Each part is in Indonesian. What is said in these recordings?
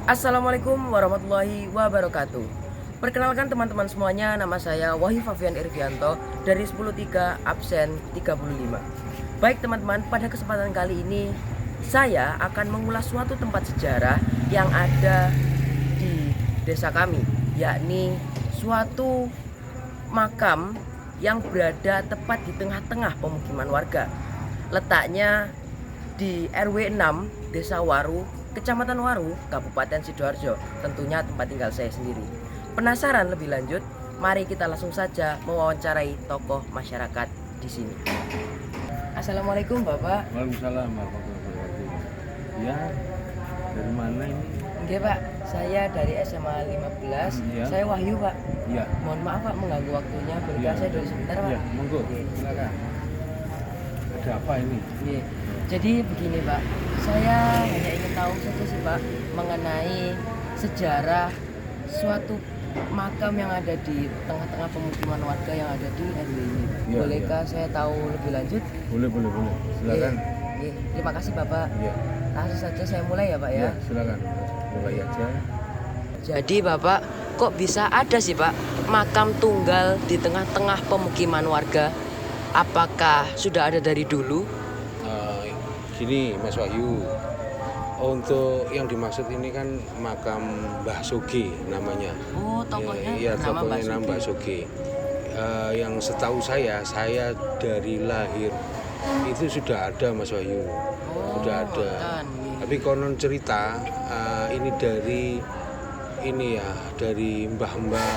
Assalamualaikum warahmatullahi wabarakatuh. Perkenalkan teman-teman semuanya, nama saya Wahyu Fabian Irvianto dari 103 absen 35. Baik teman-teman, pada kesempatan kali ini saya akan mengulas suatu tempat sejarah yang ada di desa kami, yakni suatu makam yang berada tepat di tengah-tengah pemukiman warga. Letaknya di RW 6 Desa Waru, Kecamatan Waru, Kabupaten Sidoarjo, tentunya tempat tinggal saya sendiri. Penasaran lebih lanjut? Mari kita langsung saja mewawancarai tokoh masyarakat di sini. Assalamualaikum Bapak. Waalaikumsalam warahmatullahi wabarakatuh. Ya, dari mana ini? Oke Pak, saya dari SMA 15. Ya. Saya Wahyu Pak. Ya. Mohon maaf Pak mengganggu waktunya. Bolehkah saya dulu sebentar Pak? Ya, monggo. Silakan. Ada apa ini? Iya. Jadi begini Pak, saya hanya ingin tahu saja sih Pak mengenai sejarah suatu makam yang ada di tengah-tengah pemukiman warga yang ada di RW ini. Iya, Bolehkah saya tahu lebih lanjut? Boleh. Silakan. Iya. Terima kasih Bapak. Ya. Langsung saja saya mulai ya Pak ya. Ya, silakan. Mulai aja. Jadi Bapak, kok bisa ada sih Pak makam tunggal di tengah-tengah pemukiman warga? Apakah sudah ada dari dulu? Gini Mas Wahyu, untuk yang dimaksud ini kan makam Mbah Soge namanya. Oh, tokohnya Iya, bernama tokohnya nama Mbah Soge. Yang setahu saya dari lahir itu sudah ada Mas Wahyu. Sudah ada. Tapi konon cerita ini dari mbah-mbah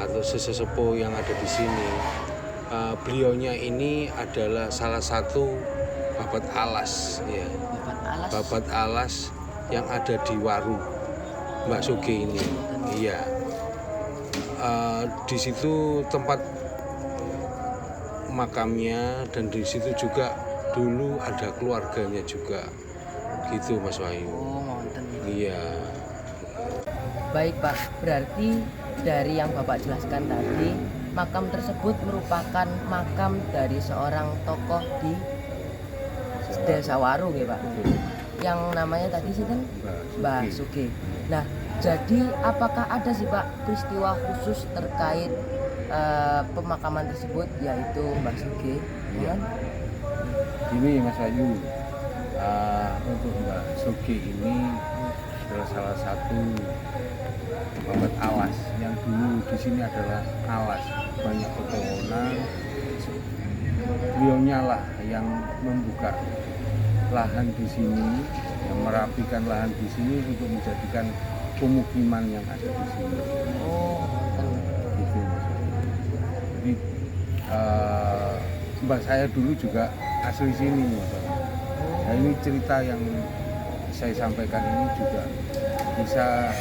atau sesepuh yang ada di sini. Beliaunya ini adalah salah satu babat alas, ya. Babat alas yang ada di Waru, Mbak Soge ini. Iya. Di situ tempat makamnya dan di situ juga dulu ada keluarganya juga. Gitu Mas Wahyu. Oh, ngonten. Iya. Baik Pak, berarti dari yang Bapak jelaskan tadi, makam tersebut merupakan makam dari seorang tokoh di Desa Waru ya Pak. Yang namanya tadi sih kan Mbah Soge. Nah, jadi apakah ada sih Pak peristiwa khusus terkait pemakaman tersebut, yaitu Mbah Soge? Iya. Ini Mas Ayu, untuk Mbah Soge ini adalah salah satu babat alas yang dulu di sini adalah alas, banyak pepohonan. Beliaunya lah yang membuka lahan di sini, yang merapikan lahan di sini untuk menjadikan pemukiman yang ada di sini. Oh, Gitu Mas. Jadi mbah saya dulu juga asli sini Mas. Nah, ini cerita yang saya sampaikan ini juga bisa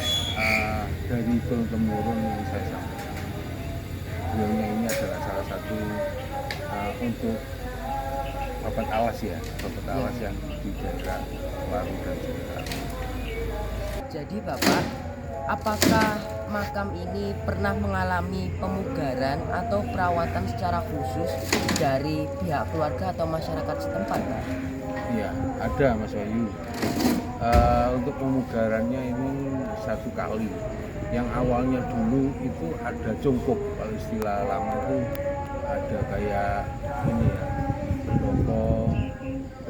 dari turun temurun yang saya sampaikan. Beliaunya ini adalah salah satu untuk babat alas ya, babat alas yang di daerah Waru dan sekitar. jadi Bapak, apakah makam ini pernah mengalami pemugaran atau perawatan secara khusus dari pihak keluarga atau masyarakat setempat Pak? Iya, ada Mas Wahyu. Untuk pemugarannya ini satu kali. Yang awalnya dulu itu ada cungkup, kalau istilah lama itu ada kayak ini ya, pendopo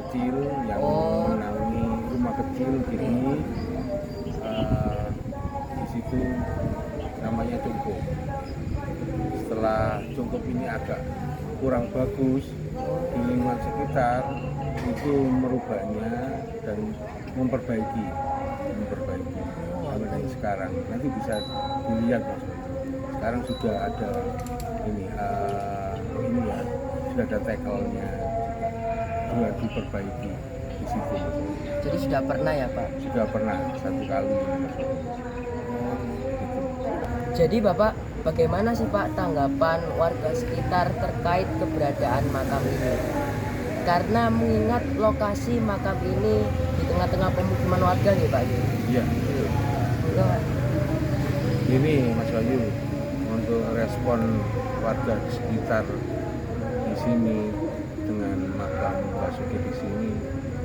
kecil yang menaungi rumah kecil gini. Di situ namanya cungkup. Setelah cungkup ini agak kurang bagus di lingkungan sekitar, itu merubahnya dan memperbaiki sampai sekarang. Nanti bisa dilihat Mas. Sekarang sudah ada ini ya, sudah ada tackle-nya juga diperbaiki di situ. Jadi sudah pernah ya Pak? Sudah pernah satu kali. Jadi Bapak, bagaimana sih Pak tanggapan warga sekitar terkait keberadaan makam ini? Karena mengingat lokasi makam ini di tengah-tengah pemukiman warga nih Pak. Iya. Enggak. Ini Mas Wahyu, untuk respon warga di sekitar di sini dengan makam Mbah Soge di sini,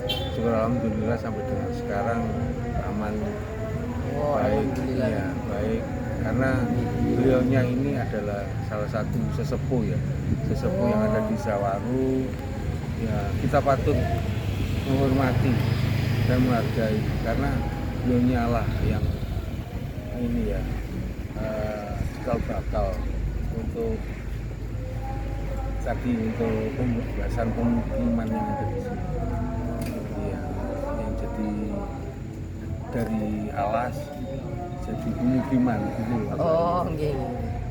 syukur alhamdulillah sampai dengan sekarang aman. Alhamdulillah. Ya, baik. Karena beliaunya ini adalah salah satu sesepuh ya, sesepuh yang ada di Sawaru. Ya, kita patut menghormati dan menghargai karena beliaunya lah yang ini ya cikal bakal untuk tadi untuk pembebasan pemukiman yang ada di sini. Ya, yang jadi dari alas jadi pemukiman gitu. Oh, nggih.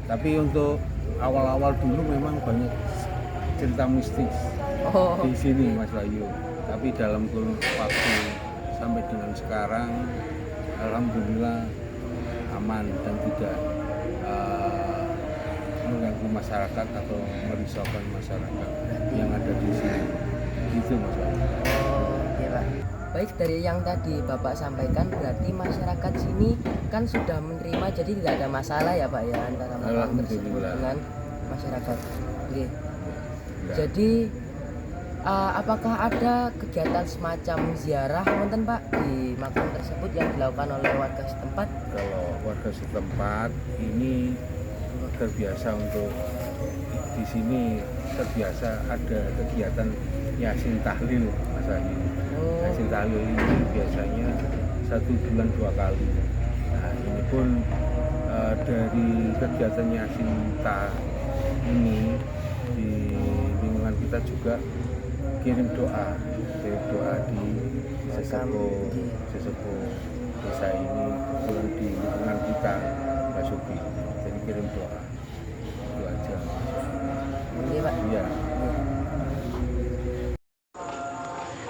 Tapi untuk awal-awal dulu memang banyak cerita mistis Oh, di sini Mas Wahyu. Tapi dalam kurun waktu sampai dengan sekarang, alhamdulillah aman dan tidak mengganggu masyarakat atau merisaukan masyarakat yang ada di sini. Gitu Mas Wahyu. oh, iya Pak. Baik, dari yang tadi Bapak sampaikan berarti masyarakat sini kan sudah menerima, jadi tidak ada masalah ya Pak ya antara makam tersebut Alhamdulillah. dengan masyarakat. Oke. Ya. Jadi apakah ada kegiatan semacam ziarah wonten Pak di makam tersebut yang dilakukan oleh warga setempat? Kalau warga setempat ini terbiasa untuk di sini terbiasa ada kegiatan Yasin Tahlil Mas Wahyu. Oh, Yasin Tahlil ini biasanya 1 bulan 2 kali. Nah, ini pun dari kegiatan Yasin Tahlil ini di lingkungan kita juga kirim doa di sesepuh desa ini kebetulan di lingkungan kita Pak Suki. Jadi kirim doa itu aja. iya Pak. Iya.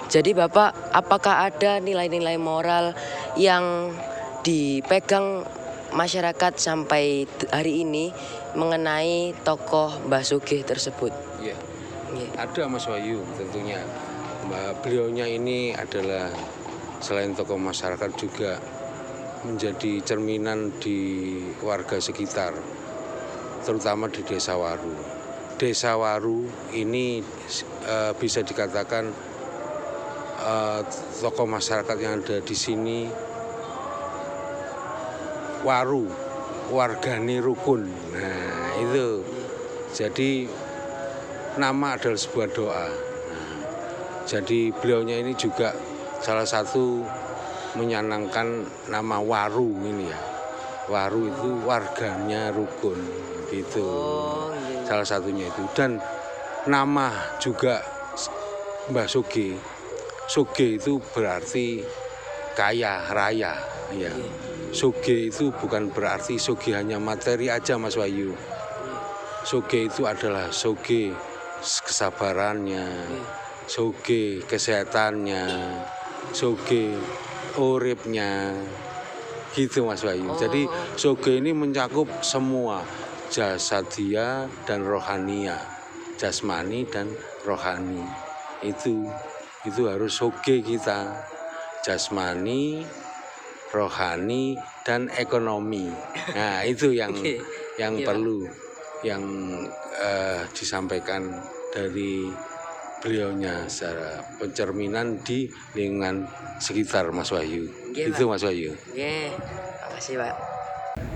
Jadi Bapak, apakah ada nilai-nilai moral yang dipegang masyarakat sampai hari ini mengenai tokoh Mbah Sugih tersebut? Iya, Nggih. ada Mas Wahyu tentunya. Beliaunya ini adalah selain tokoh masyarakat juga menjadi cerminan di warga sekitar, terutama di Desa Waru. Desa Waru ini bisa dikatakan tokoh masyarakat yang ada di sini Waru, wargane rukun. Nah, itu. Jadi nama adalah sebuah doa. Nah, jadi beliaunya ini juga salah satu menyanangkan nama Waru ini ya. Waru itu warganya rukun gitu. Oh, nggih. Salah satunya itu. Dan nama juga Mbah Sugih. Sugih itu berarti kaya raya ya. Sugih itu bukan berarti sugih hanya materi aja Mas Wahyu. Sugih itu adalah sugih kesabarannya, sugih kesehatannya, sugih uripnya, gitu Mas Wahyu. Jadi sugih ini mencakup semua jasadia dan rohania, jasmani dan rohani. Itu harus sugih kita, jasmani, rohani dan ekonomi. Nah itu yang perlu yang disampaikan dari beliaunya secara pencerminan di lingkungan sekitar Mas Wahyu. Oke, Itu Pak. Mas Wahyu. Oke, makasih Pak.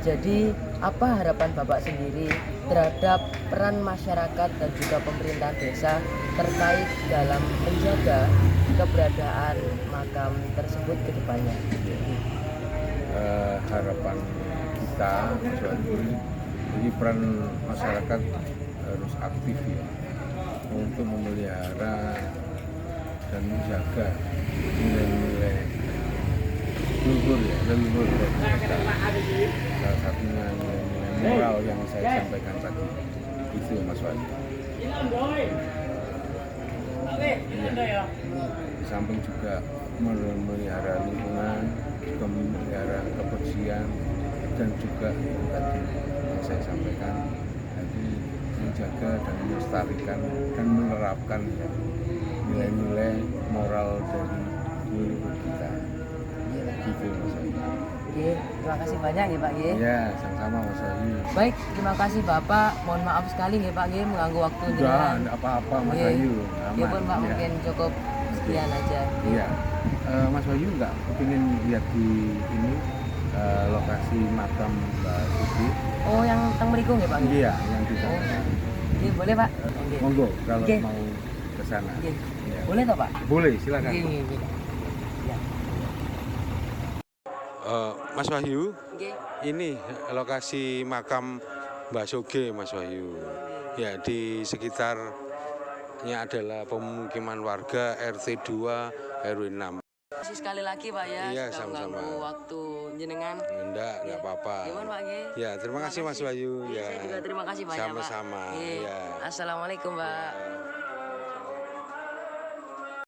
Jadi apa harapan Bapak sendiri terhadap peran masyarakat dan juga pemerintahan desa terkait dalam menjaga keberadaan makam tersebut ke depannya? Harapan kita jadi peran masyarakat harus aktif ya untuk memelihara dan menjaga nilai-nilai leluhur dari kita. Salah satunya nilai-nilai moral yang saya sampaikan tadi itu Mas Wahyu. Iya. Di samping juga memelihara lingkungan, juga memelihara kebersihan dan juga yang tadi yang saya sampaikan tadi menjaga dan melestarikan dan menerapkan nilai-nilai moral dari leluhur kita. Gitu Mas Wahyu. Oke, terima kasih banyak ya Pak. Ya, sama-sama Mas Wahyu. Baik, terima kasih Bapak. Mohon maaf sekali nih Pak, mengganggu waktu Udah, jenengan. enggak apa-apa Mas Oke. Wahyu. Ya pun Pak, Iya. mungkin cukup sekian aja. Iya. Mas Wahyu nggak kepingin lihat di ini lokasi lokasi makam Mbak Sugi. Oh, yang teng mriku nggih, Pak? Iya, yang di sana. Nggih, boleh, Pak. Nggih. Monggo kalau Oke. mau ke sana. Nggih. Iya. Boleh toh, Pak? Boleh, silakan. Nggih, nggih, nggih. Ya. Mas Wahyu, Nggih. ini lokasi makam Mbak Soge, Mas Wahyu. Ya, di sekitarnya adalah pemukiman warga RT 2 RW 6. Kasih sekali lagi, Pak ya. Iya, sudah sama-sama. mengganggu waktu jenengan. Enggak apa-apa. Gimana, Pak? Nggih. Ya, terima kasih Mas Wahyu. Iya, Ya. saya juga terima kasih banyak, Pak. Sama-sama. Nggih. Iya. Assalamualaikum, Pak. Ya.